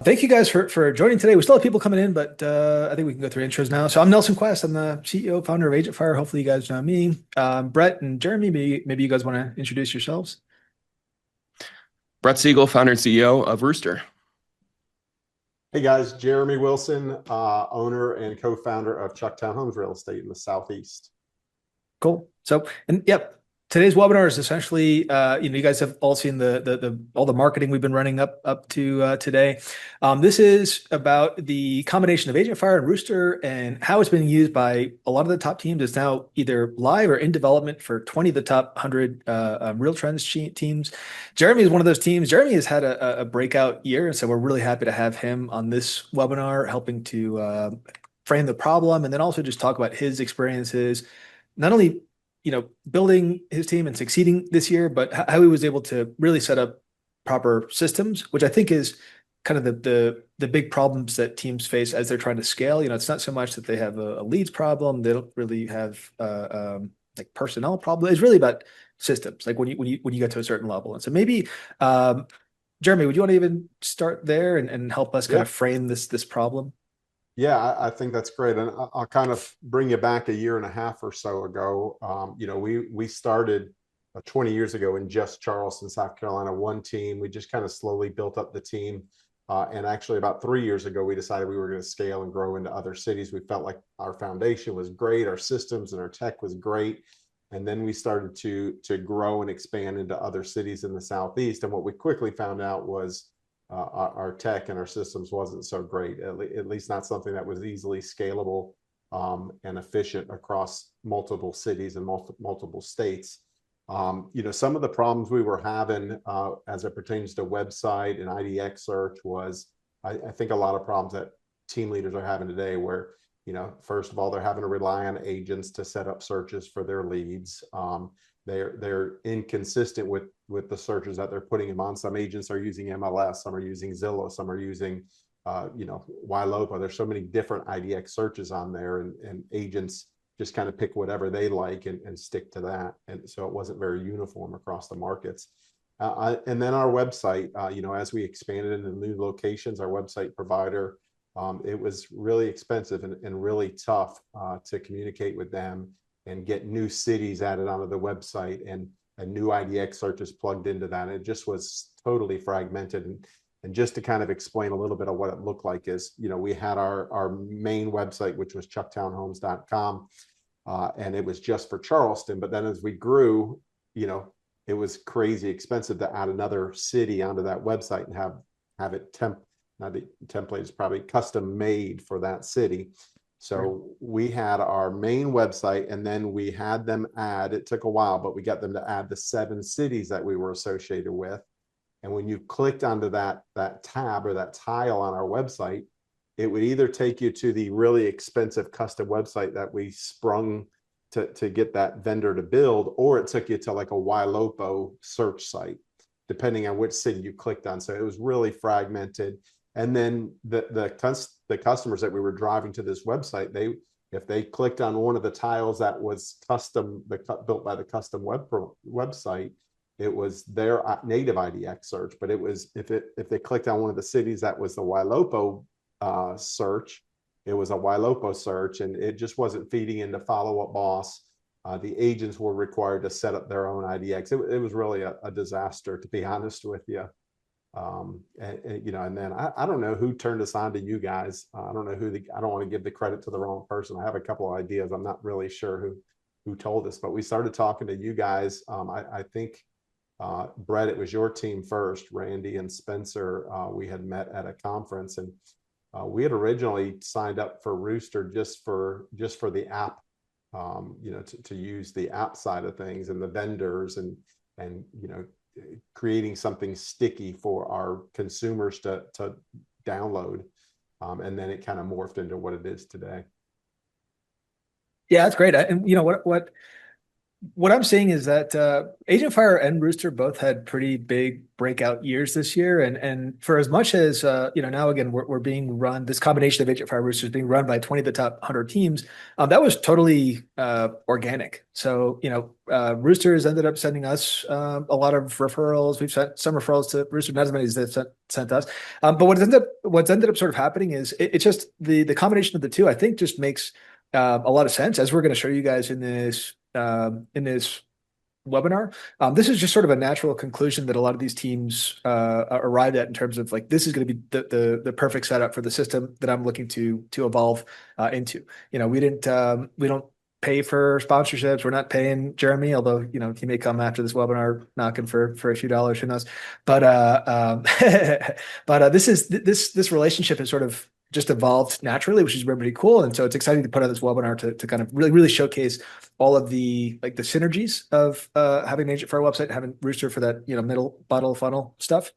Thank you guys for joining today. We still have people coming in, but I think we can go through intros now. So I'm Nelson Quest. I'm the CEO, founder of AgentFire. Hopefully you guys know me. Brett and Jeremy, maybe you guys want to introduce yourselves. Brett Siegal, founder and CEO of Ruuster. Hey guys, Jeremy Wilson, owner and co-founder of ChuckTown Homes Real Estate in the Southeast. Cool. So, and yep, today's webinar is essentially, you guys have all seen all the marketing we've been running up to today. This is about the combination of AgentFire and Ruuster and how it's been used by a lot of the top teams. It's now either live or in development for 20 of the top 100 RealTrends teams. Jeremy is one of those teams. Jeremy has had a breakout year, and so we're really happy to have him on this webinar, helping to frame the problem and then also just talk about his experiences, not only building his team and succeeding this year, but how he was able to really set up proper systems, which I think is kind of the big problems that teams face as they're trying to scale. It's not so much that they have a leads problem; they don't really have like personnel problem. It's really about systems, like when you get to a certain level. And so maybe, Jeremy, would you want to even start there and help us kind of frame this problem? Yeah, I think that's great. And I'll kind of bring you back a year and a half or so ago. We started 20 years ago in just Charleston, South Carolina, one team. We just kind of slowly built up the team. And actually about 3 years ago, we decided we were going to scale and grow into other cities. We felt like our foundation was great. Our systems and our tech was great. And then we started to grow and expand into other cities in the Southeast. And what we quickly found out was our tech and our systems wasn't so great, at least not something that was easily scalable and efficient across multiple cities and multiple states. Some of the problems we were having as it pertains to website and IDX search was, I think, a lot of problems that team leaders are having today where, first of all, they're having to rely on agents to set up searches for their leads. They're inconsistent with the searches that they're putting them on. Some agents are using MLS, some are using Zillow, some are using YLOPA. There's so many different IDX searches on there, and agents just kind of pick whatever they like and stick to that. And so it wasn't very uniform across the markets. And then our website, as we expanded into new locations, our website provider, it was really expensive and really tough to communicate with them and get new cities added onto the website and new IDX searches plugged into that. It just was totally fragmented. And just to kind of explain a little bit of what it looked like is, we had our main website, which was chucktownhomes.com, and it was just for Charleston. But then as we grew, it was crazy expensive to add another city onto that website and have it now the template is probably custom made for that city. So we had our main website, and then we had them add, it took a while, but we got them to add the 7 cities that we were associated with. And when you clicked onto that tab or that tile on our website, it would either take you to the really expensive custom website that we sprung to get that vendor to build, or it took you to like a YLOPO search site, depending on which city you clicked on. So it was really fragmented. And then the customers that we were driving to this website, if they clicked on one of the tiles that was built by the custom website, it was their native IDX search. But it was if they clicked on one of the cities that was the YLOPO search, it was a YLOPO search, and it just wasn't feeding into Follow Up Boss. The agents were required to set up their own IDX. It was really a disaster, to be honest with you. And then I don't know who turned us on to you guys. I don't know I don't want to give the credit to the wrong person. I have a couple of ideas. I'm not really sure who told us, but we started talking to you guys. I think, Brett, it was your team first, Randy and Spencer. We had met at a conference, and we had originally signed up for Ruuster just for the app, to use the app side of things and the vendors and creating something sticky for our consumers to download. And then it kind of morphed into what it is today. Yeah, that's great. And what what I'm seeing is that AgentFire and Ruuster both had pretty big breakout years this year, and for as much as now again we're being run, this combination of AgentFire and Rooster is being run by 20 of the top 100 teams. That was totally organic. So Rooster has ended up sending us a lot of referrals. We've sent some referrals to Rooster, not as many as they've sent us. But what's ended up sort of happening is it's just the combination of the two. I think just makes a lot of sense, as we're going to show you guys in this webinar. This is just sort of a natural conclusion that a lot of these teams arrived at in terms of like this is going to be the perfect setup for the system that I'm looking to evolve into. We don't pay for sponsorships. We're not paying Jeremy, although he may come after this webinar knocking for a few dollars, who knows. But this relationship is sort of just evolved naturally, which is really cool. And so it's exciting to put on this webinar to kind of really showcase all of the the synergies of having an AgentFire website, having Rooster for that middle bottle funnel stuff.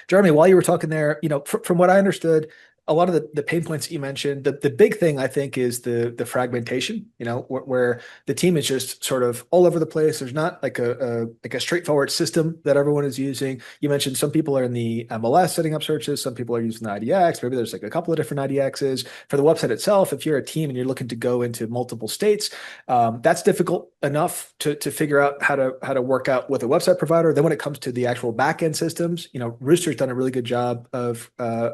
Jeremy, while you were talking there, from what I understood, a lot of the pain points that you mentioned, the big thing I think is the fragmentation, where the team is just sort of all over the place. There's not like a straightforward system that everyone is using. You mentioned some people are in the MLS setting up searches, some people are using the IDX. Maybe there's like a couple of different IDXs for the website itself. If you're a team and you're looking to go into multiple states, that's difficult enough to figure out how to work out with a website provider. Then when it comes to the actual backend systems, Rooster's done a really good job of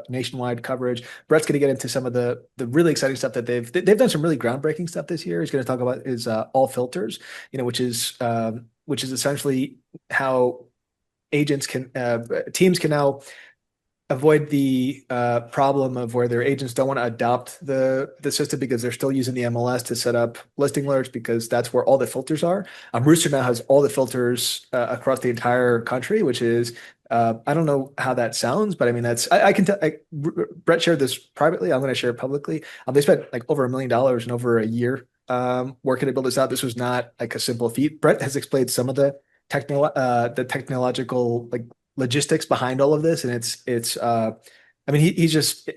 nationwide coverage. Brett's going to get into some of the really exciting stuff that they've done some really groundbreaking stuff this year. He's going to talk about his all filters, which is essentially how teams can now avoid the problem of where their agents don't want to adopt the system because they're still using the MLS to set up listing alerts, because that's where all the filters are. Rooster now has all the filters across the entire country, which is I don't know how that sounds, but I mean I can tell. Brett shared this privately. I'm going to share it publicly. They spent like over $1 million in over a year working to build this out. This was not like a simple feat. Brett has explained some of the technological logistics behind all of this, and it's I mean he's just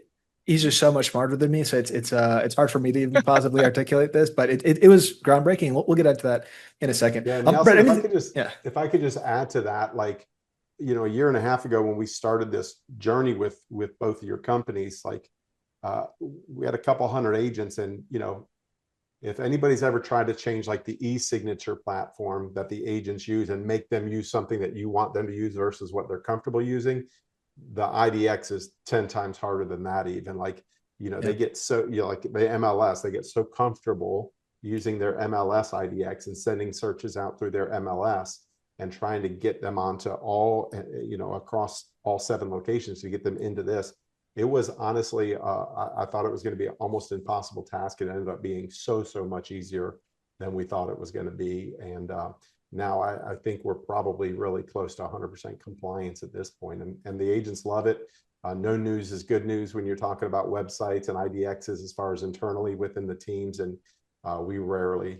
so much smarter than me, so it's hard for me to even possibly articulate this, but it was groundbreaking. We'll get into that in a second. Yeah, Nelson, Brett, if I could just add to that, like a year and a half ago when we started this journey with both of your companies, like we had a couple hundred agents, and if anybody's ever tried to change like the e-signature platform that the agents use and make them use something that you want them to use versus what they're comfortable using, the IDX is 10 times harder than that. Even they get so, like the MLS, they get so comfortable using their MLS IDX and sending searches out through their MLS and trying to get them onto all, across all 7 locations to get them into this. It was honestly, I thought it was going to be an almost impossible task. It ended up being so much easier than we thought it was going to be. And now I think we're probably really close to 100% compliance at this point. And the agents love it. No news is good news when you're talking about websites and IDXs as far as internally within the teams. And we rarely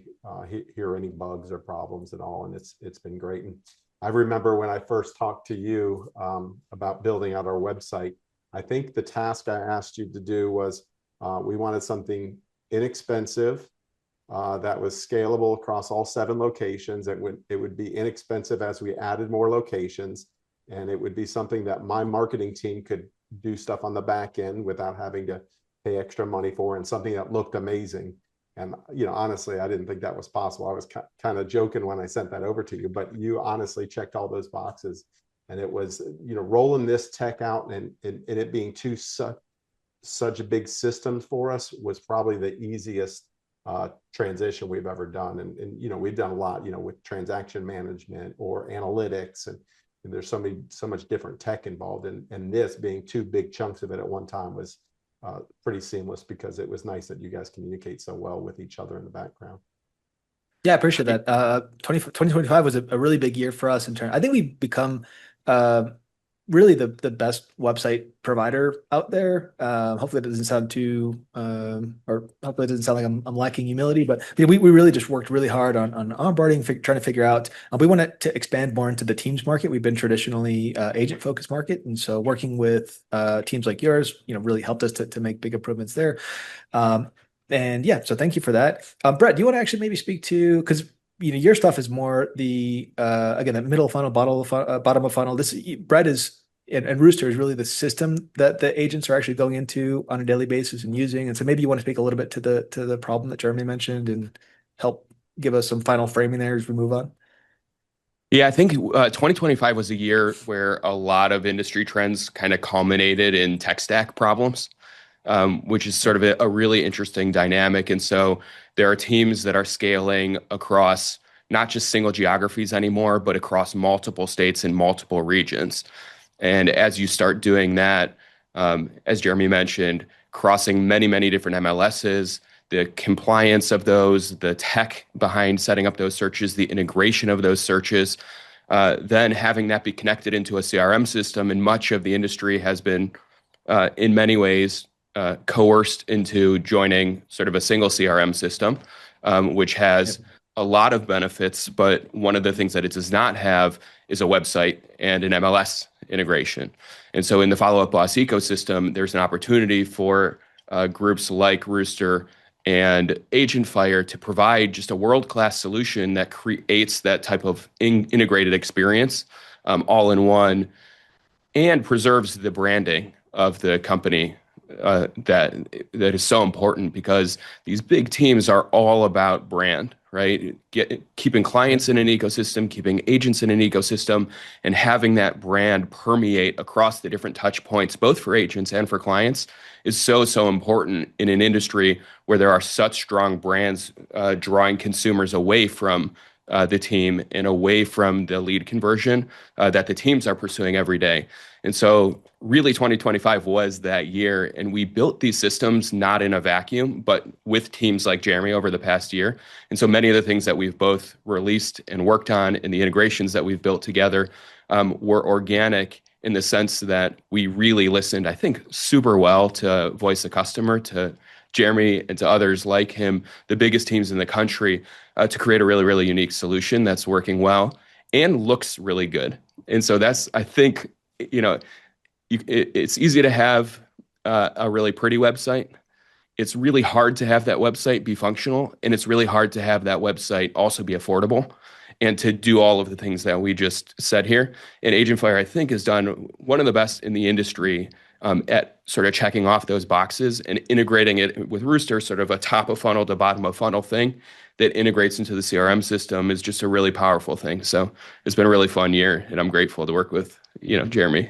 hear any bugs or problems at all. And it's been great. And I remember when I first talked to you about building out our website, I think the task I asked you to do was we wanted something inexpensive that was scalable across all 7 locations. It would be inexpensive as we added more locations, and it would be something that my marketing team could do stuff on the back end without having to pay extra money for, and something that looked amazing. And honestly, I didn't think that was possible. I was kind of joking when I sent that over to you, but you honestly checked all those boxes. And it was, rolling this tech out and it being such a big system for us was probably the easiest transition we've ever done. And we've done a lot, with transaction management or analytics, and there's so much different tech involved. And this being 2 big chunks of it at one time was pretty seamless, because it was nice that you guys communicate so well with each other in the background. Yeah, I appreciate that. 2025 was a really big year for us in turn. I think we've become really the best website provider out there. Hopefully it doesn't sound too, or hopefully it doesn't sound like I'm lacking humility, but we really just worked really hard on onboarding, trying to figure out, we wanted to expand more into the teams market. We've been traditionally agent focused market. And so working with teams like yours, really helped us to make big improvements there. And yeah, so thank you for that. Brett, do you want to actually maybe speak to, because your stuff is more the again, that middle funnel, bottom of funnel. This Brett is and Ruuster is really the system that the agents are actually going into on a daily basis and using. And so maybe you want to speak a little bit to the problem that Jeremy mentioned and help give us some final framing there as we move on. Yeah, I think 2025 was a year where a lot of industry trends kind of culminated in tech stack problems, which is sort of a really interesting dynamic. And so there are teams that are scaling across not just single geographies anymore, but across multiple states and multiple regions. And as you start doing that, as Jeremy mentioned, crossing many, many different MLSs, the compliance of those, the tech behind setting up those searches, the integration of those searches, then having that be connected into a CRM system. And much of the industry has been, in many ways, coerced into joining sort of a single CRM system, which has a lot of benefits. But one of the things that it does not have is a website and an MLS integration. And so in the Follow Up Boss ecosystem, there's an opportunity for groups like Ruuster and AgentFire to provide just a world-class solution that creates that type of integrated experience all in one and preserves the branding of the company that is so important, because these big teams are all about brand, right? Keeping clients in an ecosystem, keeping agents in an ecosystem, and having that brand permeate across the different touch points, both for agents and for clients, is so important in an industry where there are such strong brands drawing consumers away from the team and away from the lead conversion that the teams are pursuing every day. And so really 2025 was that year, and we built these systems not in a vacuum, but with teams like Jeremy over the past year. And so many of the things that we've both released and worked on and the integrations that we've built together were organic in the sense that we really listened, I think, super well to voice of customer, to Jeremy and to others like him, the biggest teams in the country, to create a really, really unique solution that's working well and looks really good. And so that's, I think, it's easy to have a really pretty website. It's really hard to have that website be functional, and it's really hard to have that website also be affordable and to do all of the things that we just said here. And AgentFire, I think, has done one of the best in the industry at sort of checking off those boxes and integrating it with Ruuster, sort of a top of funnel to bottom of funnel thing that integrates into the CRM system, is just a really powerful thing. So it's been a really fun year, and I'm grateful to work with, Jeremy.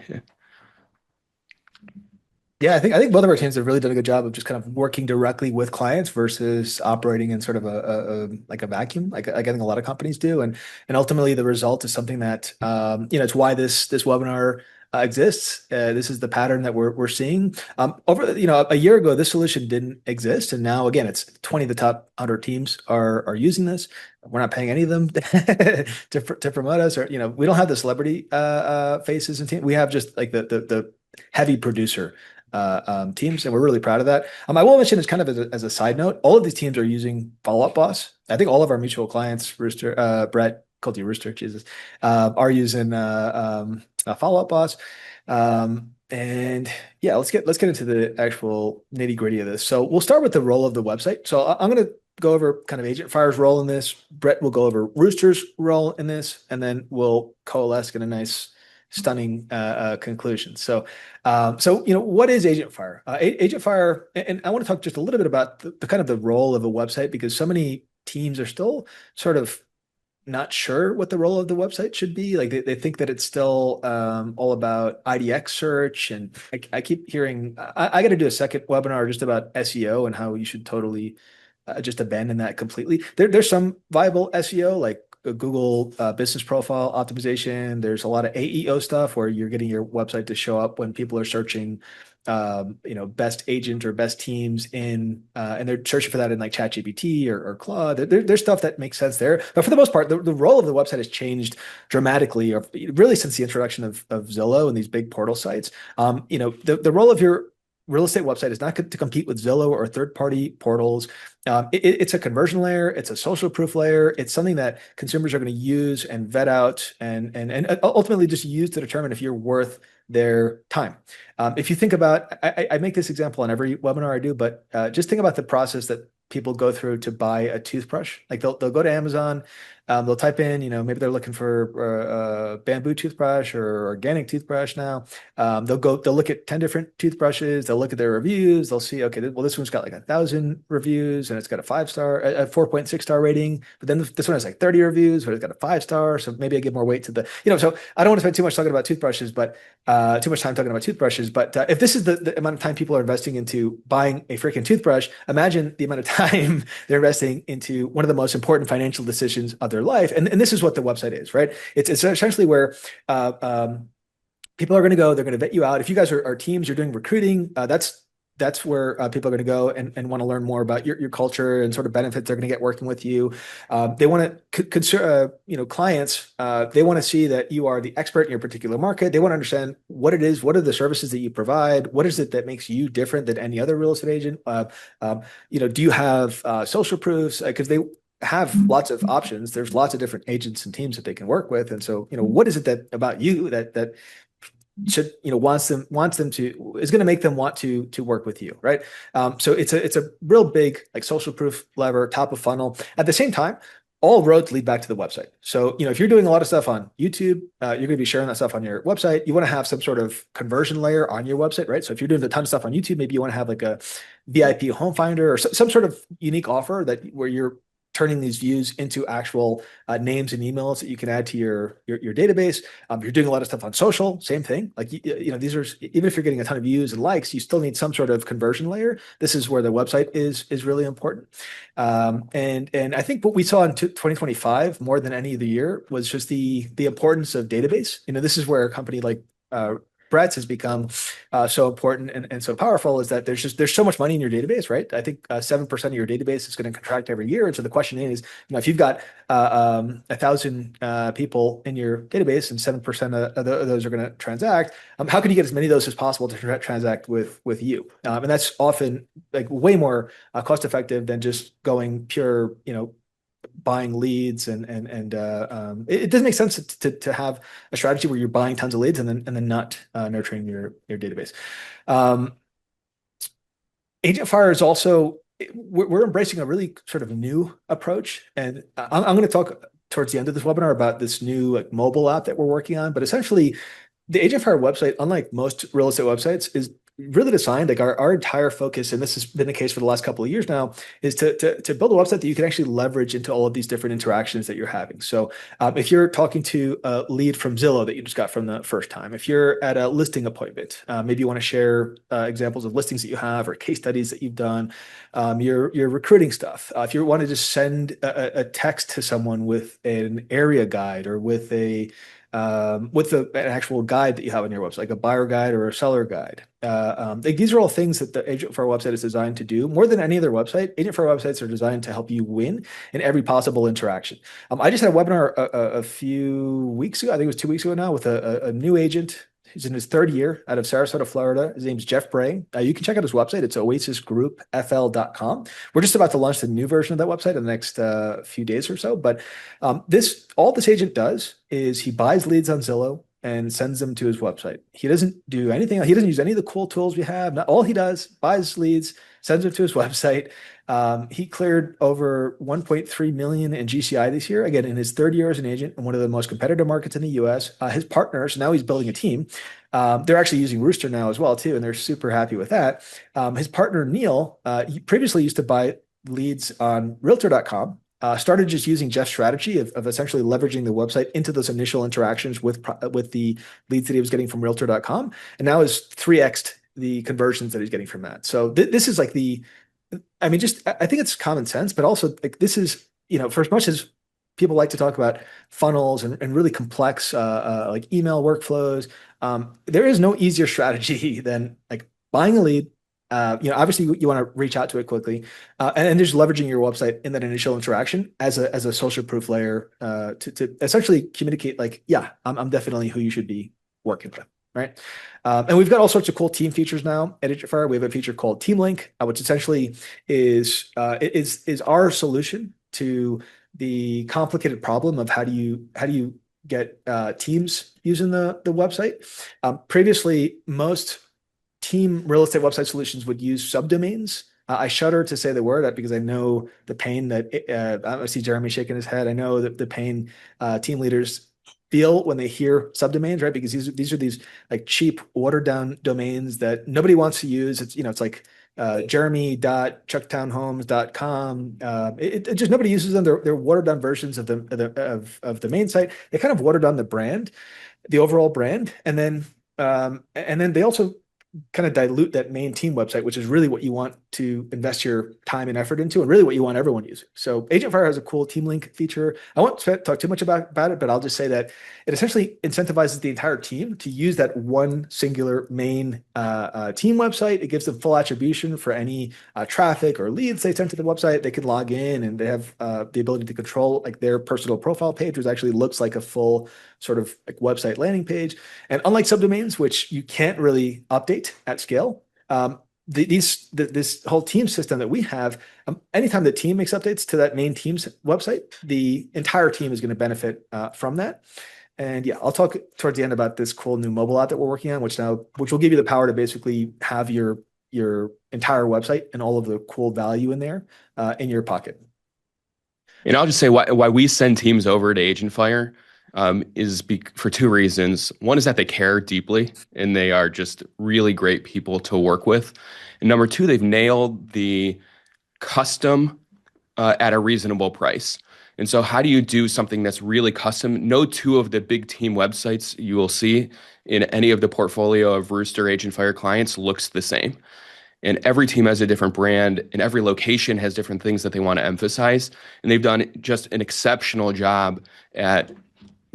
Yeah, I think both of our teams have really done a good job of just kind of working directly with clients versus operating in sort of a vacuum, like I think a lot of companies do. And ultimately the result is something that it's why this webinar exists. This is the pattern that we're seeing. Over a year ago, this solution didn't exist, and now again, it's 20 of the top 100 teams are using this. We're not paying any of them to promote us, or we don't have the celebrity faces and team. We have just like the heavy producer teams, and we're really proud of that. I will mention this kind of as a side note, all of these teams are using Follow Up Boss. I think all of our mutual clients, Ruuster, Brett, called you Ruuster, Jesus, are using Follow Up Boss. And yeah, let's get into the actual nitty gritty of this. So we'll start with the role of the website. So I'm going to go over kind of AgentFire's role in this. Brett will go over Ruuster's role in this, and then we'll coalesce in a nice, stunning conclusion. So what is AgentFire? AgentFire, and I want to talk just a little bit about the kind of the role of a website, because so many teams are still sort of not sure what the role of the website should be. Like they think that it's still all about IDX search, and I keep hearing I got to do a second webinar just about SEO and how you should totally just abandon that completely. There's some viable SEO like Google business profile optimization. There's a lot of AEO stuff where you're getting your website to show up when people are searching best agent or best teams and they're searching for that in like ChatGPT or Claude. There's stuff that makes sense there, but for the most part, the role of the website has changed dramatically, or really since the introduction of Zillow and these big portal sites. The role of your real estate website is not to compete with Zillow or third-party portals. It's a conversion layer. It's a social proof layer. It's something that consumers are going to use and vet out and ultimately just use to determine if you're worth their time. If you think about, I make this example on every webinar I do, but just think about the process that people go through to buy a toothbrush. Like they'll go to Amazon, They'll type in, maybe they're looking for a bamboo toothbrush or organic toothbrush now. They'll look at 10 different toothbrushes. They'll look at their reviews. They'll see, okay, well, this one's got like 1,000 reviews and it's got a 5-star, a 4.6 star rating. But then this one has like 30 reviews, but it's got a 5-star. So maybe I give more weight to the, so I don't want to spend too much talking about toothbrushes, but too much time talking about toothbrushes. But if this is the amount of time people are investing into buying a freaking toothbrush, imagine the amount of time they're investing into one of the most important financial decisions of their life. And this is what the website is, right? It's essentially where people are going to go. They're going to vet you out. If you guys are teams, you're doing recruiting. That's where people are going to go and want to learn more about your culture and sort of benefits they're going to get working with you. They want to clients. They want to see that you are the expert in your particular market. They want to understand what it is, what are the services that you provide, what is it that makes you different than any other real estate agent. Do you have social proofs? Because they have lots of options. There's lots of different agents and teams that they can work with. And so, what is it that about you that should wants them to is going to make them want to work with you, right? So it's a real big like social proof lever, top of funnel. At the same time, all roads lead back to the website. So if you're doing a lot of stuff on YouTube, you're going to be sharing that stuff on your website. You want to have some sort of conversion layer on your website, right? So if you're doing a ton of stuff on YouTube, maybe you want to have like a VIP home finder or some sort of unique offer where you're turning these views into actual names and emails that you can add to your database. You're doing a lot of stuff on social, same thing. Like, these are, even if you're getting a ton of views and likes, you still need some sort of conversion layer. This is where the website is really important. And I think what we saw in 2025 more than any other year was just the importance of database. This is where a company like Brett's has become so important and so powerful, is that there's so much money in your database, right? I think 7% of your database is going to contract every year. And so the question is, if you've got 1,000 people in your database and 7% of those are going to transact, how can you get as many of those as possible to transact with you? And that's often like way more cost effective than just going pure, buying leads and it doesn't make sense to have a strategy where you're buying tons of leads and then not nurturing your database. AgentFire is also, we're embracing a really sort of new approach, and I'm going to talk towards the end of this webinar about this new like mobile app that we're working on. But essentially, the AgentFire website, unlike most real estate websites, is really designed, like our entire focus, and this has been the case for the last couple of years now, is to build a website that you can actually leverage into all of these different interactions that you're having. So if you're talking to a lead from Zillow that you just got from the first time, if you're at a listing appointment, maybe you want to share examples of listings that you have or case studies that you've done, your recruiting stuff. If you want to just send a text to someone with an area guide or with an actual guide that you have on your website, like a buyer guide or a seller guide. These are all things that the AgentFire website is designed to do. More than any other website, AgentFire websites are designed to help you win in every possible interaction. I just had a webinar a few weeks ago, I think it was 2 weeks ago now, with a new agent. He's in his third year out of Sarasota, Florida. His name's Jeff Bray. You can check out his website. It's oasisgroupfl.com. We're just about to launch the new version of that website in the next few days or so. But all this agent does is he buys leads on Zillow and sends them to his website. He doesn't do anything. He doesn't use any of the cool tools we have. All he does, buys leads, sends them to his website. He cleared over 1.3 million in GCI this year. Again, in his third year as an agent in one of the most competitive markets in the US. His partners, now he's building a team. They're actually using Ruuster now as well too, and they're super happy with that. His partner Neil, he previously used to buy leads on Realtor.com. Started just using Jeff's strategy of essentially leveraging the website into those initial interactions with the leads that he was getting from Realtor.com, and now is 3x'd the conversions that he's getting from that. So this is like I think it's common sense, but also like this is, for as much as people like to talk about funnels and really complex like email workflows, there is no easier strategy than like buying a lead. Obviously you want to reach out to it quickly, and just leveraging your website in that initial interaction as a social proof layer to essentially communicate like, yeah, I'm definitely who you should be working with, right? And we've got all sorts of cool team features now at AgentFire. We have a feature called Team Link, which essentially is our solution to the complicated problem of how do you get teams using the website. Previously, most team real estate website solutions would use subdomains I shudder to say the word because I know the pain that I see Jeremy shaking his head. I know that the pain team leaders feel when they hear subdomains, right? Because these are these like cheap, watered down domains that nobody wants to use. It's it's like jeremy.chucktownhomes.com. It just nobody uses them. They're watered down versions of the main site. They kind of watered down the brand, the overall brand, and then they also kind of dilute that main team website, which is really what you want to invest your time and effort into, and really what you want everyone using. So AgentFire has a cool team link feature. I won't talk too much about it, but I'll just say that it essentially incentivizes the entire team to use that one singular main team website. It gives them full attribution for any traffic or leads they send to the website. They can log in and they have the ability to control like their personal profile page, which actually looks like a full sort of like website landing page. And unlike subdomains, which you can't really update at scale, this whole team system that we have, anytime the team makes updates to that main team's website, the entire team is going to benefit from that. And yeah, I'll talk towards the end about this cool new mobile app that we're working on, which will give you the power to basically have your entire website and all of the cool value in there in your pocket. And I'll just say why we send teams over to AgentFire is for two reasons. One is that they care deeply and they are just really great people to work with. And number two, they've nailed the custom at a reasonable price. And so how do you do something that's really custom? No two of the big team websites you will see in any of the portfolio of Ruuster AgentFire clients looks the same. And every team has a different brand and every location has different things that they want to emphasize. And they've done just an exceptional job at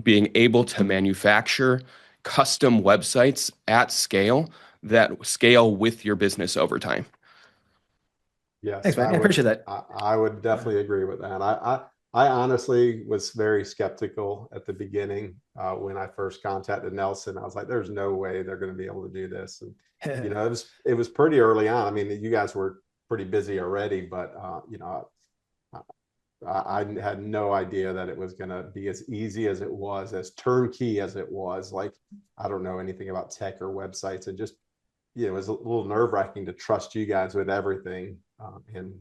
being able to manufacture custom websites at scale that scale with your business over time. Yes, thanks, man. I appreciate that. I would definitely agree with that. I honestly was very skeptical at the beginning when I first contacted Nelson. I was like, "There's no way they're going to be able to do this." And it was pretty early on. I mean, you guys were pretty busy already, but I had no idea that it was going to be as easy as it was, as turnkey as it was. Like, I don't know anything about tech or websites, and just, it was a little nerve-wracking to trust you guys with everything. And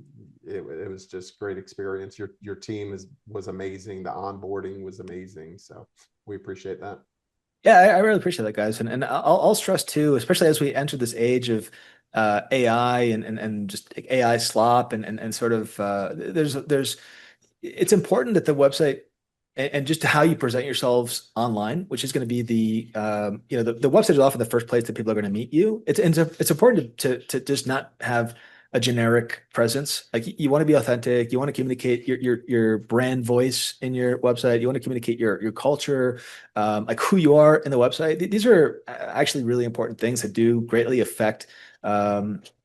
it was just great experience. Your team was amazing. The onboarding was amazing. So we appreciate that. Yeah, I really appreciate that, guys. And I'll stress too, especially as we enter this age of AI and just AI slop and sort of it's important that the website and just how you present yourselves online, which is going to be the website is often the first place that people are going to meet you. It's important to just not have a generic presence. Like, you want to be authentic. You want to communicate your brand voice in your website. You want to communicate your culture, like who you are in the website. These are actually really important things that do greatly affect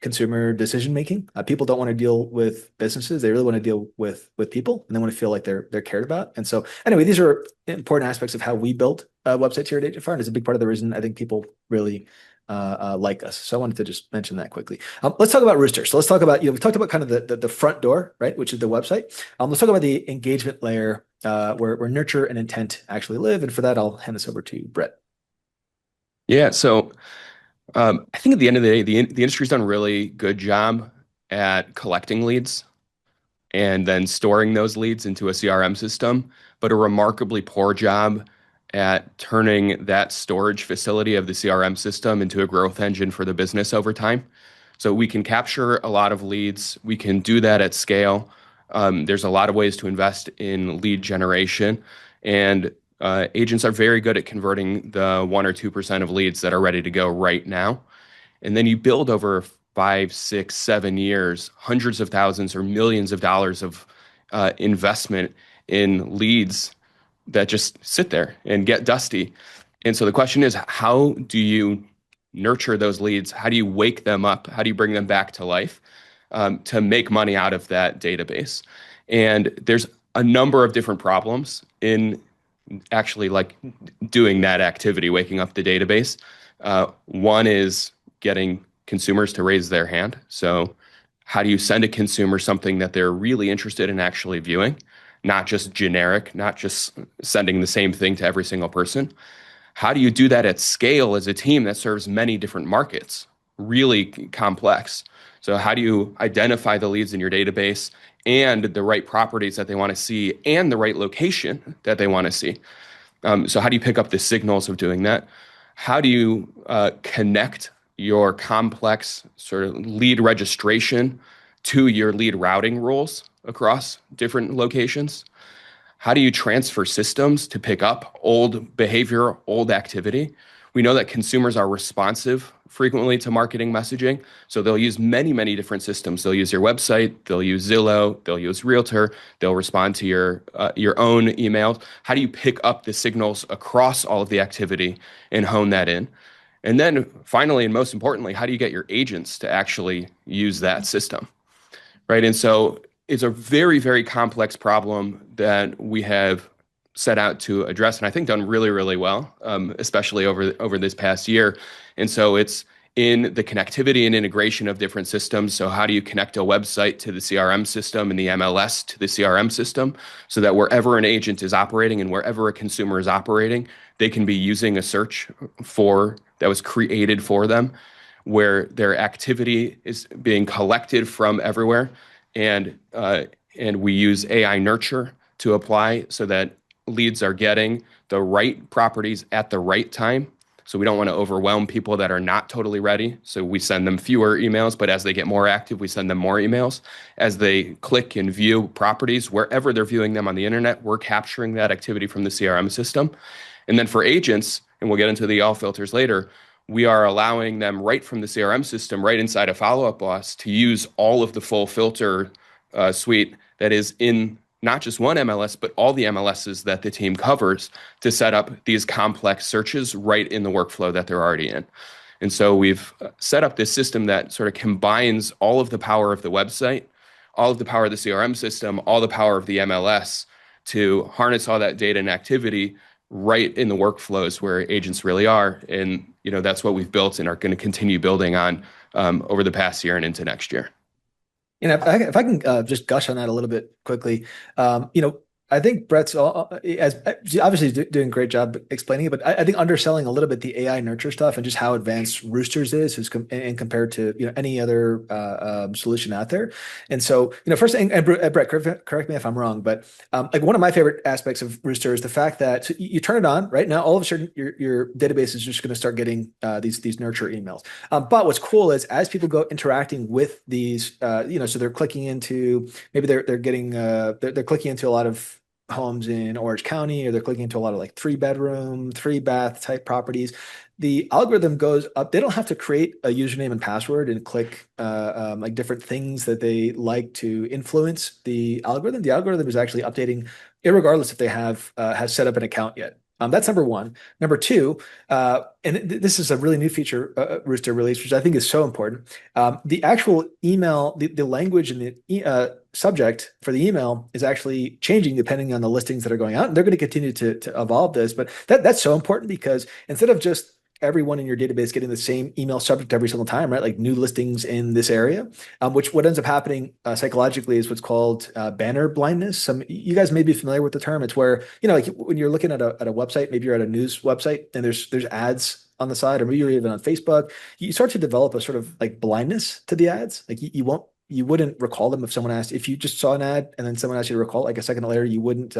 consumer decision making. People don't want to deal with businesses; they really want to deal with people, and they want to feel like they're cared about. And so, anyway, these are important aspects of how we build websites here at AgentFire, and it's a big part of the reason I think people really like us. So I wanted to just mention that quickly. Let's talk about Ruuster. So let's talk about, we talked about kind of the front door, right, which is the website. Let's talk about the engagement layer where nurture and intent actually live. And for that, I'll hand this over to Brett. Yeah. So I think at the end of the day, the industry's done a really good job at collecting leads and then storing those leads into a CRM system, but a remarkably poor job at turning that storage facility of the CRM system into a growth engine for the business over time. So we can capture a lot of leads. We can do that at scale. There's a lot of ways to invest in lead generation, and agents are very good at converting the 1 or 2% of leads that are ready to go right now. And then you build over 5, 6, 7 years, hundreds of thousands or millions of dollars of investment in leads that just sit there and get dusty. And so the question is, how do you nurture those leads? How do you wake them up? How do you bring them back to life to make money out of that database? And there's a number of different problems in actually like doing that activity, waking up the database. One is getting consumers to raise their hand. So how do you send a consumer something that they're really interested in actually viewing? Not just generic, not just sending the same thing to every single person. How do you do that at scale as a team that serves many different markets? really complex. So how do you identify the leads in your database and the right properties that they want to see and the right location that they want to see? So how do you pick up the signals of doing that? How do you connect your complex sort of lead registration to your lead routing rules across different locations? How do you transfer systems to pick up old behavior, old activity? We know that consumers are responsive frequently to marketing messaging. So they'll use many, many different systems. They'll use your website, they'll use Zillow, they'll use Realtor, they'll respond to your own emails. How do you pick up the signals across all of the activity and hone that in? And then finally, and most importantly, how do you get your agents to actually use that system? Right. And so it's a very, very complex problem that we have set out to address, and I think done really, really well, especially over this past year. And so it's in the connectivity and integration of different systems. So how do you connect a website to the CRM system and the MLS to the CRM system so that wherever an agent is operating and wherever a consumer is operating, they can be using a search for that was created for them, where their activity is being collected from everywhere, and we use AI nurture to apply so that leads are getting the right properties at the right time. So we don't want to overwhelm people that are not totally ready. So we send them fewer emails, but as they get more active, we send them more emails. As they click and view properties, wherever they're viewing them on the internet, we're capturing that activity from the CRM system. And then for agents, and we'll get into the all filters later, we are allowing them right from the CRM system, right inside a follow-up boss, to use all of the full filter suite that is in not just one MLS, but all the MLSs that the team covers to set up these complex searches right in the workflow that they're already in. And so we've set up this system that sort of combines all of the power of the website, all of the power of the CRM system, all the power of the MLS to harness all that data and activity right in the workflows where agents really are. And that's what we've built and are going to continue building on over the past year and into next year. If I can just gush on that a little bit quickly, I think Brett's as obviously doing a great job explaining it, but I think underselling a little bit the AI nurture stuff and just how advanced Roosters is and compared to any other solution out there. And so first thing, and Brett, correct me if I'm wrong, but like one of my favorite aspects of Rooster is the fact that you turn it on right now, all of a sudden your database is just going to start getting these nurture emails. But what's cool is as people go interacting with these, so they're clicking into maybe they're getting they're clicking into a lot of homes in Orange County, or they're clicking into a lot of like 3-bedroom, 3-bath type properties. The algorithm goes up. They don't have to create a username and password and click like different things that they like to influence the algorithm. The algorithm is actually updating, irregardless if they have set up an account yet. That's number one. Number two, and this is a really new feature Rooster released, which I think is so important. The actual email, the language and the subject for the email is actually changing depending on the listings that are going out. And they're going to continue to evolve this. But that's so important because instead of just everyone in your database getting the same email subject every single time, right? Like new listings in this area, which what ends up happening psychologically is what's called banner blindness. You guys may be familiar with the term. It's where, like when you're looking at a website, maybe you're at a news website and there's ads on the side, or maybe you're even on Facebook, you start to develop a sort of like blindness to the ads. Like you wouldn't recall them if you just saw an ad and then someone asked you to recall like a second later, you wouldn't,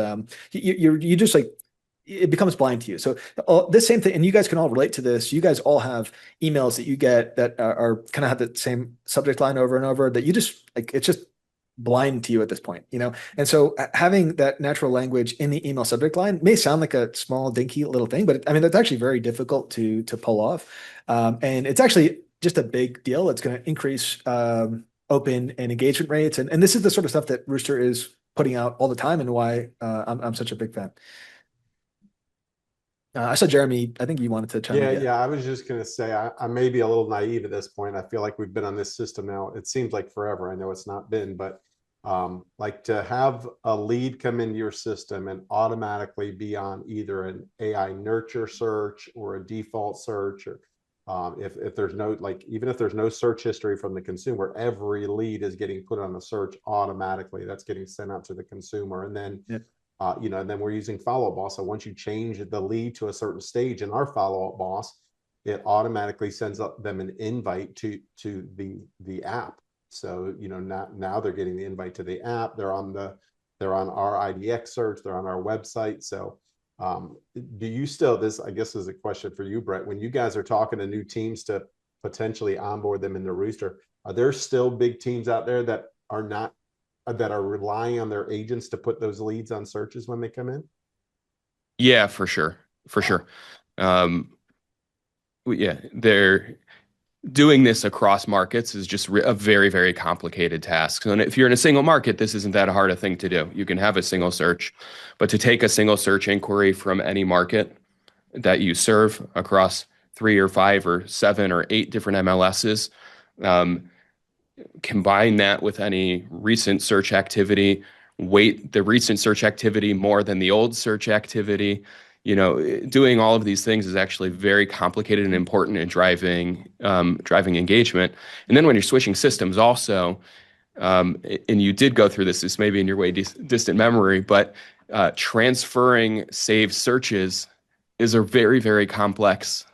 you just like, it becomes blind to you. So this same thing, and you guys can all relate to this. You guys all have emails that you get that are kind of have the same subject line over and over that you just like, it's just blind to you at this point, And so having that natural language in the email subject line may sound like a small dinky little thing, but that's actually very difficult to pull off. And it's actually just a big deal. It's going to increase open and engagement rates. And this is the sort of stuff that Rooster is putting out all the time and why I'm such a big fan. I saw Jeremy, I think you wanted to chime in. Yeah, I was just going to say, I may be a little naive at this point. I feel like we've been on this system now. It seems like forever. I know it's not been, but like to have a lead come into your system and automatically be on either an AI nurture search or a default search, or if there's no, like, even if there's no search history from the consumer, every lead is getting put on the search automatically. That's getting sent out to the consumer. And then and then we're using follow-up boss. So once you change the lead to a certain stage in our follow-up boss, it automatically sends them an invite to the app. So, you know, now they're getting the invite to the app. They're on our IDX search. They're on our website. So, do you still, this, I guess, is a question for you, Brett, when you guys are talking to new teams to potentially onboard them into Ruuster, are there still big teams out there that are relying on their agents to put those leads on searches when they come in? Yeah, for sure. For sure. Yeah, they're doing this across markets is just a very, very complicated task. And if you're in a single market, this isn't that hard a thing to do. You can have a single search, but to take a single search inquiry from any market that you serve across 3 or 5 or 7 or 8 different MLSs, combine that with any recent search activity, weight the recent search activity more than the old search activity. You know, doing all of these things is actually very complicated and important in driving engagement. And then when you're switching systems also, and you did go through this may be in your way distant memory, but transferring saved searches is a very, very complex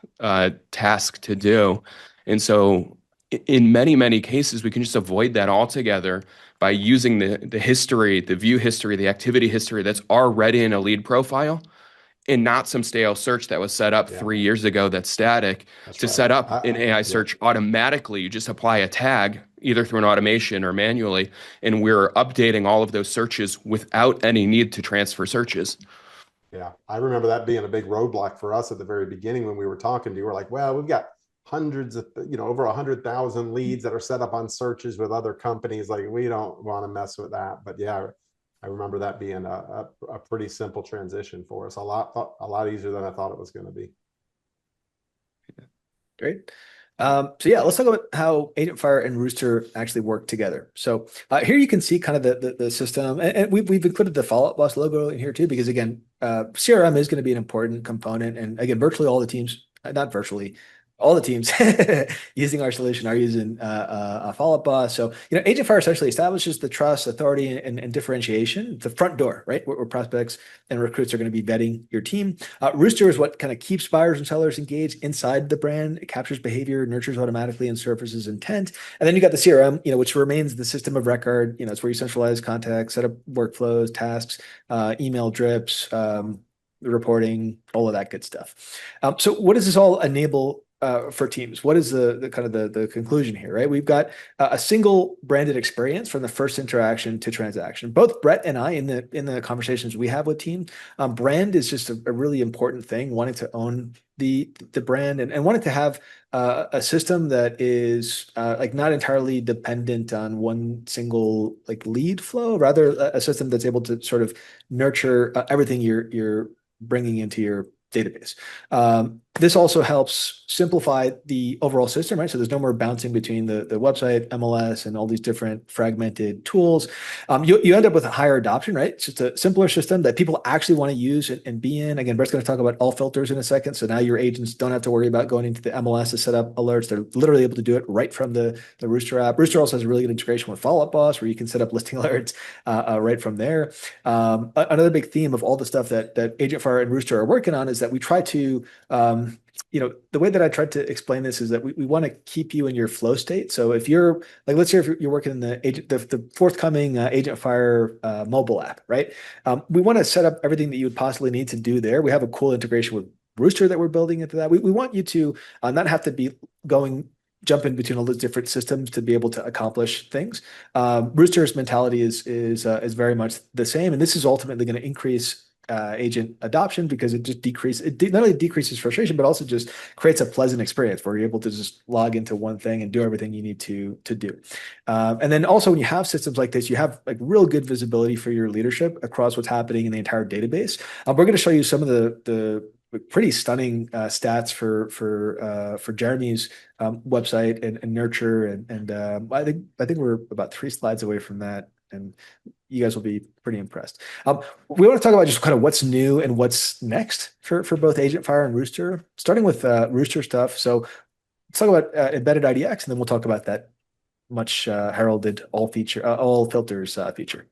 task to do. And so in many, many cases, we can just avoid that altogether by using the history, the view history, the activity history that's already in a lead profile, and not some stale search that was set up 3 years ago that's static. That's right. Set up an AI search automatically. You just apply a tag either through an automation or manually, and we're updating all of those searches without any need to transfer searches. Yeah, I remember that being a big roadblock for us at the very beginning when we were talking to you. We're like, well, we've got hundreds of, over 100,000 leads that are set up on searches with other companies. Like, we don't want to mess with that. But yeah, I remember that being a pretty simple transition for us. A lot easier than I thought it was going to be. Great. So yeah, let's talk about how AgentFire and Ruuster actually work together. So here you can see kind of the system, and we've included the Follow Up Boss logo in here too, because again, CRM is going to be an important component. And again, virtually all the teams, not virtually, all the teams using our solution are using a Follow-Up Boss. So, AgentFire essentially establishes the trust, authority, and differentiation, the front door, right? Where prospects and recruits are going to be vetting your team. Ruuster is what kind of keeps buyers and sellers engaged inside the brand. It captures behavior, nurtures automatically, and surfaces intent. And then you got the CRM, which remains the system of record. It's where you centralize contacts, set up workflows, tasks, email drips, reporting, all of that good stuff. So what does this all enable for teams? What is the kind of the conclusion here, right? We've got a single branded experience from the first interaction to transaction. Both Brett and I, in the conversations we have with teams, brand is just a really important thing. Wanting to own the brand and wanting to have a system that is like not entirely dependent on one single like lead flow, rather a system that's able to sort of nurture everything you're bringing into your database. This also helps simplify the overall system, right? So there's no more bouncing between the website, MLS, and all these different fragmented tools. You end up with a higher adoption, right? It's just a simpler system that people actually want to use and be in. Again, Brett's going to talk about all filters in a second. So now your agents don't have to worry about going into the MLS to set up alerts. They're literally able to do it right from the Ruuster app. Ruuster also has a really good integration with Follow Up Boss, where you can set up listing alerts right from there. Another big theme of all the stuff that AgentFire and Ruuster are working on is that we try to the way that I tried to explain this is that we want to keep you in your flow state. So if you're like, let's say if you're working in the forthcoming AgentFire mobile app, right? We want to set up everything that you would possibly need to do there. We have a cool integration with Ruuster that we're building into that. We want you to not have to be jumping between all those different systems to be able to accomplish things. Ruuster's mentality is very much the same, and this is ultimately going to increase agent adoption because it just not only decreases frustration, but also just creates a pleasant experience where you're able to just log into one thing and do everything you need to do. And then also when you have systems like this, you have like real good visibility for your leadership across what's happening in the entire database. We're going to show you some of the pretty stunning stats for Jeremy's website and nurture and I think we're about 3 slides away from that, and you guys will be pretty impressed. We want to talk about just kind of what's new and what's next for both AgentFire and Ruuster, starting with Ruuster stuff. So let's talk about embedded IDX, and then we'll talk about that much heralded all filters feature.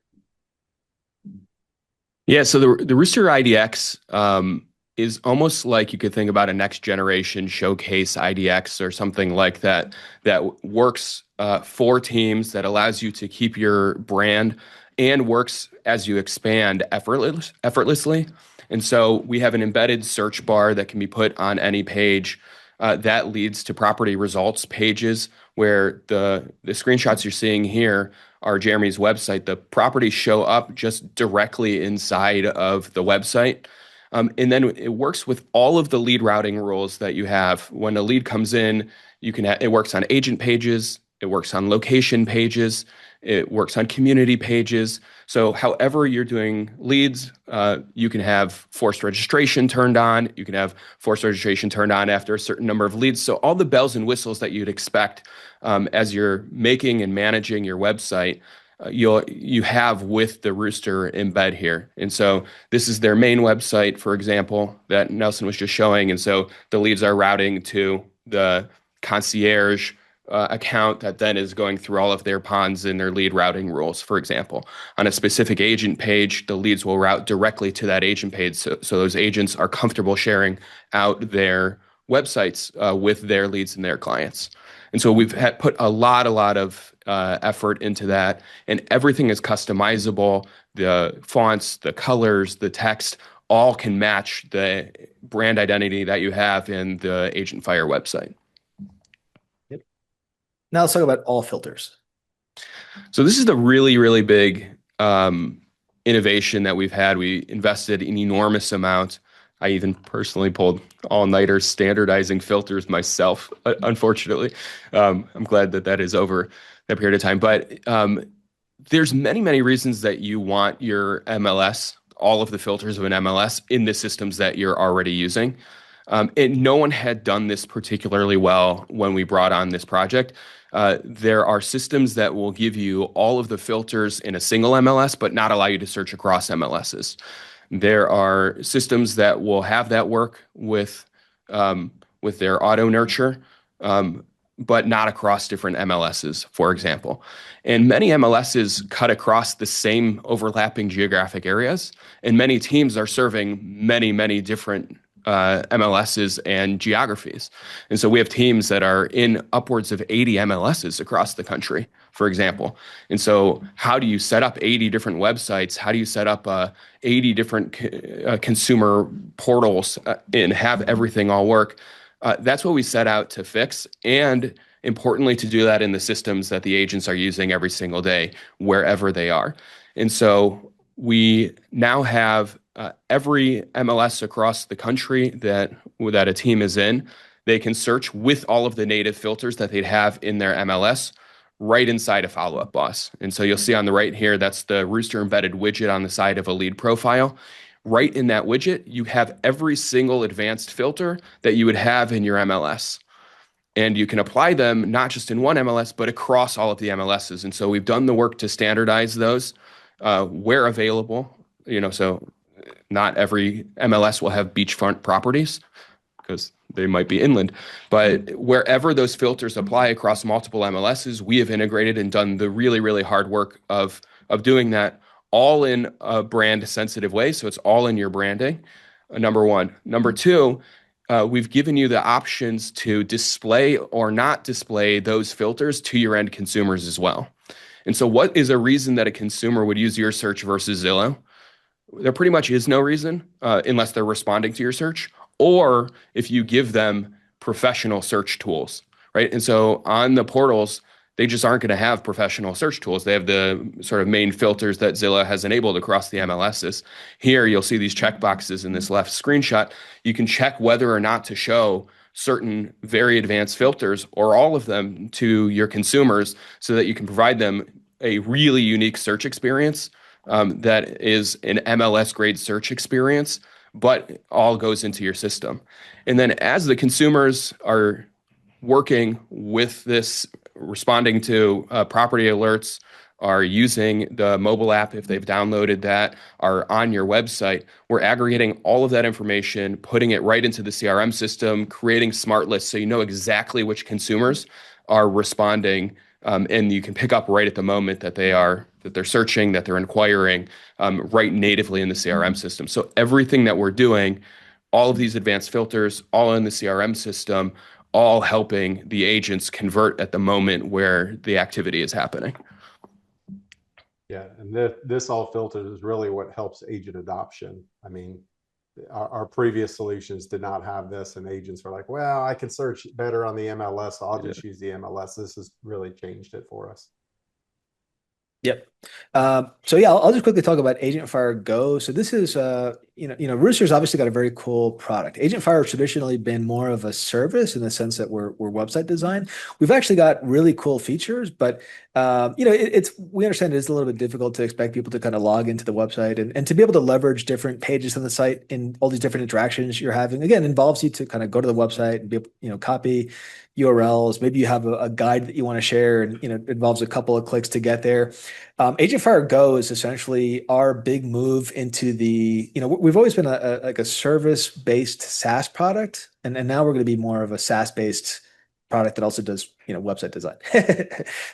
Yeah, so the Ruuster IDX is almost like you could think about a next generation showcase IDX or something like that, that works for teams, that allows you to keep your brand and works as you expand effortlessly. And so we have an embedded search bar that can be put on any page that leads to property results pages where the screenshots you're seeing here are Jeremy's website. The properties show up just directly inside of the website. And then it works with all of the lead routing rules that you have. When a lead comes in, it works on agent pages, it works on location pages, it works on community pages. So however you're doing leads, you can have forced registration turned on. You can have forced registration turned on after a certain number of leads. So all the bells and whistles that you'd expect as you're making and managing your website, you have with the Ruuster embed here. And so this is their main website, for example, that Nelson was just showing. And so the leads are routing to the concierge account that then is going through all of their ponds and their lead routing rules, for example. On a specific agent page, the leads will route directly to that agent page. So those agents are comfortable sharing out their websites with their leads and their clients. And so we've put a lot of effort into that, and everything is customizable. The fonts, the colors, the text, all can match the brand identity that you have in the AgentFire website. Yep. Now let's talk about all filters. So this is the really big innovation that we've had. We invested an enormous amount. I even personally pulled all-nighters standardizing filters myself, unfortunately. I'm glad that is over that period of time. But there's many reasons that you want your MLS, all of the filters of an MLS, in the systems that you're already using. And no one had done this particularly well when we brought on this project. There are systems that will give you all of the filters in a single MLS, but not allow you to search across MLSs. There are systems that will have that work with their auto nurture, but not across different MLSs, for example. And many MLSs cut across the same overlapping geographic areas, and many teams are serving many different MLSs and geographies. And so we have teams that are in upwards of 80 MLSs across the country, for example. And so how do you set up 80 different websites? How do you set up 80 different consumer portals and have everything all work? That's what we set out to fix. And importantly, to do that in the systems that the agents are using every single day, wherever they are. And so we now have every MLS across the country that a team is in, they can search with all of the native filters that they'd have in their MLS right inside a follow-up boss. And so you'll see on the right here, that's the Ruuster embedded widget on the side of a lead profile. Right in that widget, you have every single advanced filter that you would have in your MLS. And you can apply them not just in one MLS, but across all of the MLSs. And so we've done the work to standardize those where available. So not every MLS will have beachfront properties because they might be inland. But wherever those filters apply across multiple MLSs, we have integrated and done the really hard work of doing that all in a brand sensitive way. So it's all in your branding, number one. Number two, we've given you the options to display or not display those filters to your end consumers as well. And so what is a reason that a consumer would use your search versus Zillow? There pretty much is no reason unless they're responding to your search, or if you give them professional search tools, right? And so on the portals, they just aren't going to have professional search tools. They have the sort of main filters that Zillow has enabled across the MLSs. Here, you'll see these checkboxes in this left screenshot. You can check whether or not to show certain very advanced filters or all of them to your consumers so that you can provide them a really unique search experience that is an MLS grade search experience, but all goes into your system. And then as the consumers are working with this, responding to property alerts, are using the mobile app if they've downloaded that, are on your website, we're aggregating all of that information, putting it right into the CRM system, creating smart lists so you know exactly which consumers are responding, and you can pick up right at the moment that they're searching, that they're inquiring, right natively in the CRM system. So everything that we're doing all of these advanced filters, all in the CRM system, all helping the agents convert at the moment where the activity is happening. Yeah, and this all filters is really what helps agent adoption. I mean, our previous solutions did not have this, and agents were like, well, I can search better on the MLS, so I'll just use the MLS. This has really changed it for us. Yep. So yeah, I'll just quickly talk about AgentFire Go. So this is, Rooster's obviously got a very cool product. AgentFire has traditionally been more of a service in the sense that we're website design. We've actually got really cool features, but we understand it is a little bit difficult to expect people to kind of log into the website and to be able to leverage different pages on the site in all these different interactions you're having. Again, involves you to kind of go to the website and be able, copy URLs. Maybe you have a guide that you want to share, and it involves a couple of clicks to get there. AgentFire Go is essentially our big move into the, we've always been like a service-based SaaS product, and now we're going to be more of a SaaS-based product that also does, website design.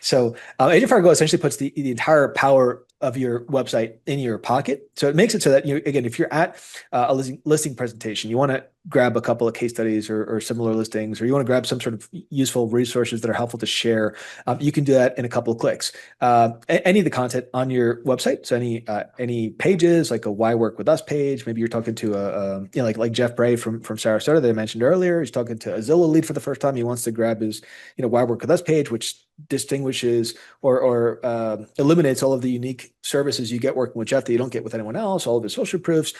So AgentFire Go essentially puts the entire power of your website in your pocket. So it makes it so that again, if you're at a listing presentation, you want to grab a couple of case studies or similar listings, or you want to grab some sort of useful resources that are helpful to share, you can do that in a couple of clicks. Any of the content on your website, so any pages, like a Why Work With Us page, maybe you're talking to like Jeff Bray from Sarasota that I mentioned earlier. He's talking to a Zillow lead for the first time. He wants to grab his Why Work With Us page, which distinguishes or eliminates all of the unique services you get working with Jeff that you don't get with anyone else, all of his social proofs.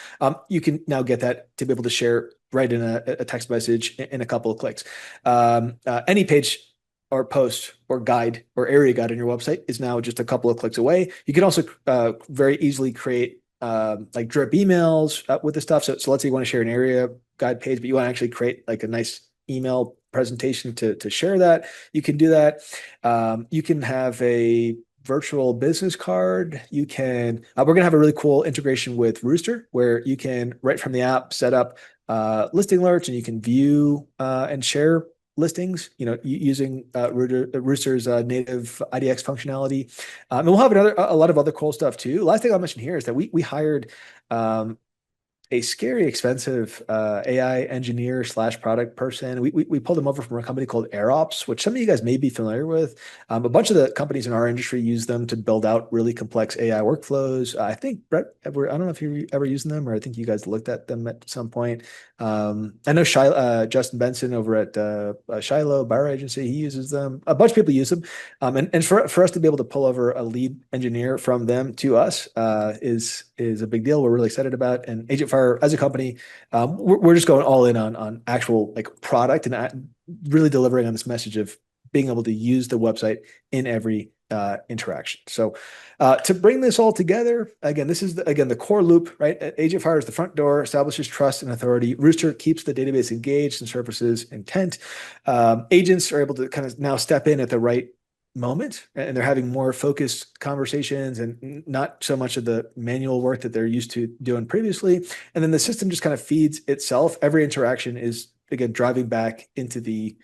You can now get that to be able to share right in a text message in a couple of clicks. Any page or post or guide or area guide on your website is now just a couple of clicks away. You can also very easily create like drip emails with this stuff. So let's say you want to share an area guide page, but you want to actually create like a nice email presentation to share that. You can do that. You can have a virtual business card. You can, we're going to have a really cool integration with Ruuster where you can, right from the app, set up listing alerts, and you can view and share listings, using Rooster's native IDX functionality. And we'll have a lot of other cool stuff too. Last thing I'll mention here is that we hired a scary expensive AI engineer / product person. We pulled them over from a company called AirOps, which some of you guys may be familiar with. A bunch of the companies in our industry use them to build out really complex AI workflows. I think Brett, I don't know if you ever using them, or I think you guys looked at them at some point. I know Justin Benson over at Shiloh Buyer Agency, he uses them. A bunch of people use them. And for us to be able to pull over a lead engineer from them to us is a big deal. We're really excited about. And AgentFire as a company, we're just going all in on actual like product and really delivering on this message of being able to use the website in every interaction. So to bring this all together, again, this is the core loop, right? AgentFire is the front door, establishes trust and authority. Rooster keeps the database engaged and surfaces intent. Agents are able to kind of now step in at the right moment, and they're having more focused conversations and not so much of the manual work that they're used to doing previously. And then the system just kind of feeds itself. Every interaction is, again, driving back into the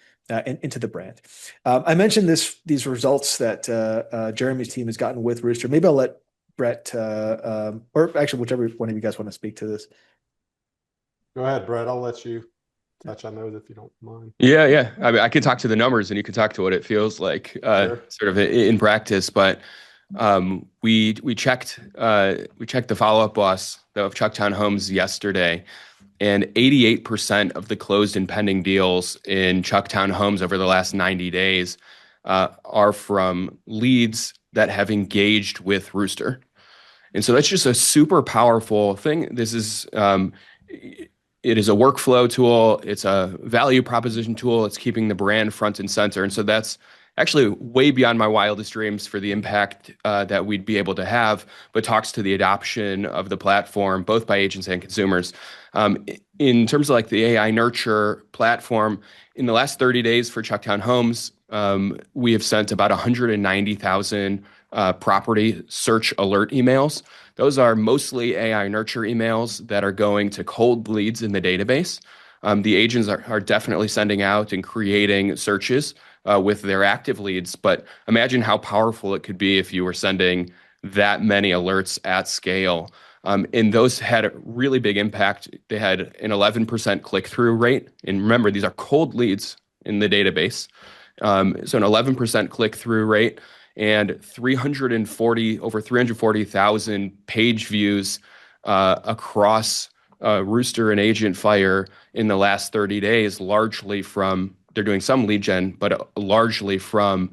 brand. I mentioned these results that Jeremy's team has gotten with Ruuster. Maybe I'll let Brett, or actually whichever one of you guys want to speak to this. Go ahead, Brett. I'll let you touch on those if you don't mind. Yeah. I mean, I can talk to the numbers, and you can talk to what it feels like, Sure. sort of in practice. But we checked the follow-up boss of ChuckTown Homes yesterday, and 88% of the closed and pending deals in ChuckTown Homes over the last 90 days are from leads that have engaged with Ruuster. And so that's just a super powerful thing. This is it is a workflow tool. It's a value proposition tool. It's keeping the brand front and center. And so that's actually way beyond my wildest dreams for the impact that we'd be able to have, but talks to the adoption of the platform, both by agents and consumers. In terms of like the AI nurture platform, in the last 30 days for ChuckTown Homes, we have sent about 190,000 property search alert emails. Those are mostly AI nurture emails that are going to cold leads in the database. The agents are definitely sending out and creating searches with their active leads, but imagine how powerful it could be if you were sending that many alerts at scale. And those had a really big impact. They had an 11% click-through rate. And remember, these are cold leads in the database. So an 11% click-through rate and over 340,000 page views across Ruuster and AgentFire in the last 30 days, largely from, they're doing some lead gen, but largely from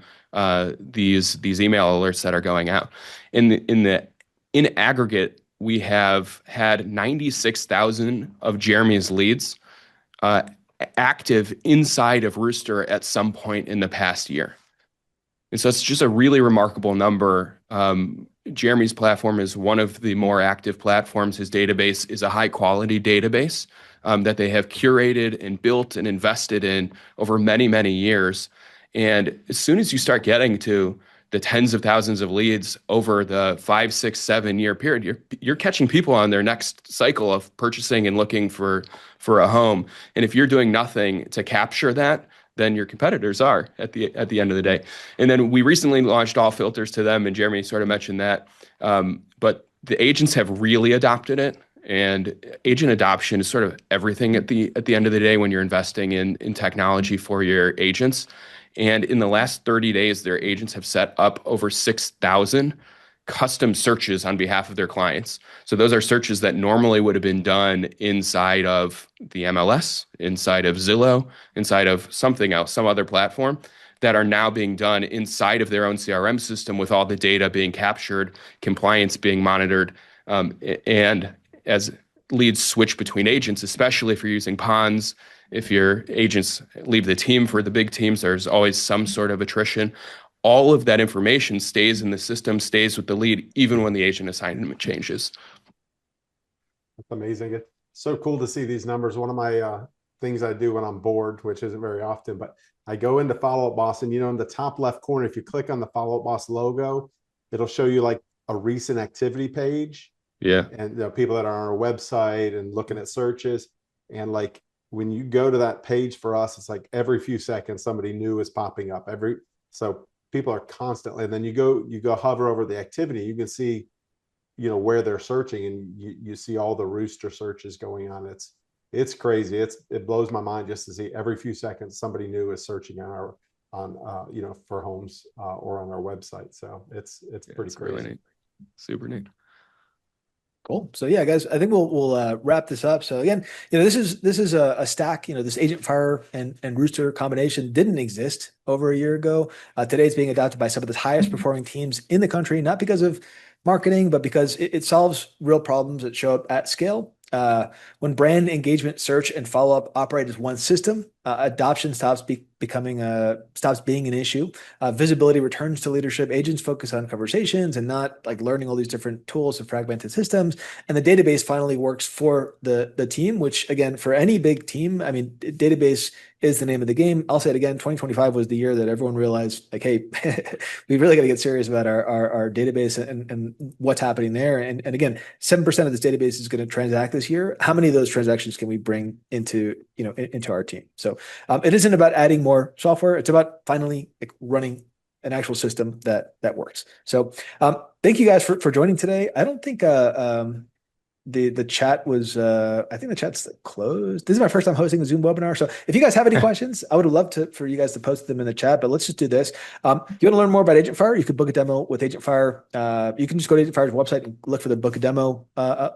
these email alerts that are going out. In aggregate, we have had 96,000 of Jeremy's leads active inside of Ruuster at some point in the past year. And so it's just a really remarkable number. Jeremy's platform is one of the more active platforms. His database is a high quality database that they have curated and built and invested in over many, many years. And as soon as you start getting to the tens of thousands of leads over the 5, 6, 7 year period, you're catching people on their next cycle of purchasing and looking for a home. And if you're doing nothing to capture that, then your competitors are at the end of the day. And then we recently launched all filters to them, and Jeremy sort of mentioned that. But the agents have really adopted it, and agent adoption is sort of everything at the end of the day when you're investing in technology for your agents. And in the last 30 days, their agents have set up over 6,000 custom searches on behalf of their clients. So those are searches that normally would have been done inside of the MLS, inside of Zillow, inside of something else, some other platform, that are now being done inside of their own CRM system with all the data being captured, compliance being monitored. And as leads switch between agents, especially if you're using ponds, if your agents leave the team for the big teams, there's always some sort of attrition. All of that information stays in the system, stays with the lead, even when the agent assignment changes. That's amazing. It's so cool to see these numbers. One of my things I do when I'm bored, which isn't very often, but I go into Follow Up Boss, and in the top left corner, if you click on the Follow Up Boss logo, it'll show you like a recent activity page. Yeah. And people that are on our website and looking at searches, and like when you go to that page for us, it's like every few seconds somebody new is popping up. So people are constantly, and then you go hover over the activity, you can see where they're searching, and you see all the Ruuster searches going on. It's crazy. It blows my mind just to see every few seconds somebody new is searching on for homes or on our website. So it's pretty crazy. Really neat. Super neat. Cool. So yeah, guys, I think we'll wrap this up. So again, this is a stack. This AgentFire and Ruuster combination didn't exist over a year ago. Today it's being adopted by some of the highest performing teams in the country, not because of marketing, but because it solves real problems that show up at scale. When brand engagement, search, and follow-up operate as one system, adoption stops being an issue. Visibility returns to leadership. Agents focus on conversations and not like learning all these different tools and fragmented systems. And the database finally works for the team, which again, for any big team, I mean, database is the name of the game. I'll say it again, 2025 was the year that everyone realized, like, hey, we really got to get serious about our database and what's happening there. And again, 7% of this database is going to transact this year. How many of those transactions can we bring into our team? So it isn't about adding more software. It's about finally running an actual system that works. So thank you guys for joining today. I don't think the chat was, I think the chat's closed. This is my first time hosting a Zoom webinar. So if you guys have any questions, I would love for you guys to post them in the chat, but let's just do this. You want to learn more about AgentFire? You could book a demo with AgentFire. You can just go to AgentFire's website and look for the book a demo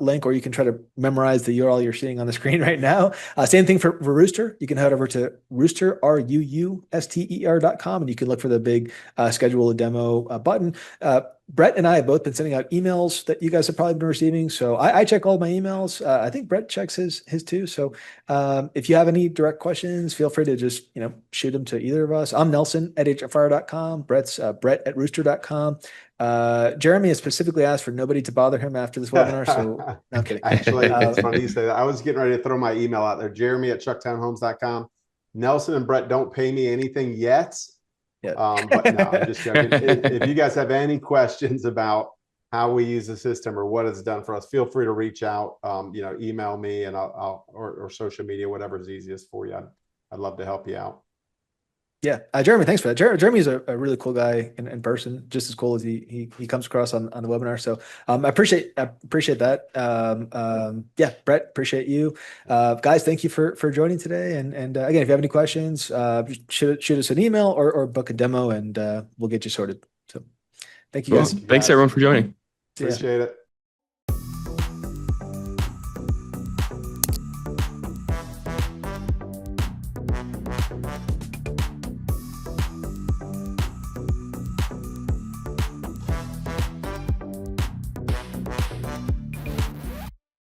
link, or you can try to memorize the URL you're seeing on the screen right now. Same thing for Ruuster. You can head over to Ruuster, RUUSTER.com, and you can look for the big schedule a demo button. Brett and I have both been sending out emails that you guys have probably been receiving. So I check all my emails. I think Brett checks his too. So if you have any direct questions, feel free to just, shoot them to either of us. I'm Nelson at AgentFire.com. Brett's Brett at Ruuster.com. Jeremy has specifically asked for nobody to bother him after this webinar. So no, I'm kidding. Actually, it's funny you say that. I was getting ready to throw my email out there. Jeremy at ChuckTownHomes.com. Nelson and Brett don't pay me anything yet. Yeah. But no, I'm just joking. If you guys have any questions about how we use the system or what it's done for us, feel free to reach out. Email me and I'll or social media, whatever's easiest for you. I'd love to help you out. Yeah, Jeremy, thanks for that. Jeremy is a really cool guy in person, just as cool as he comes across on the webinar. So I appreciate that. Yeah, Brett, appreciate you. Guys, thank you for joining today. And again, if you have any questions, shoot us an email or book a demo, and we'll get you sorted. So thank you Well, guys. thanks everyone for joining. See ya. Appreciate it.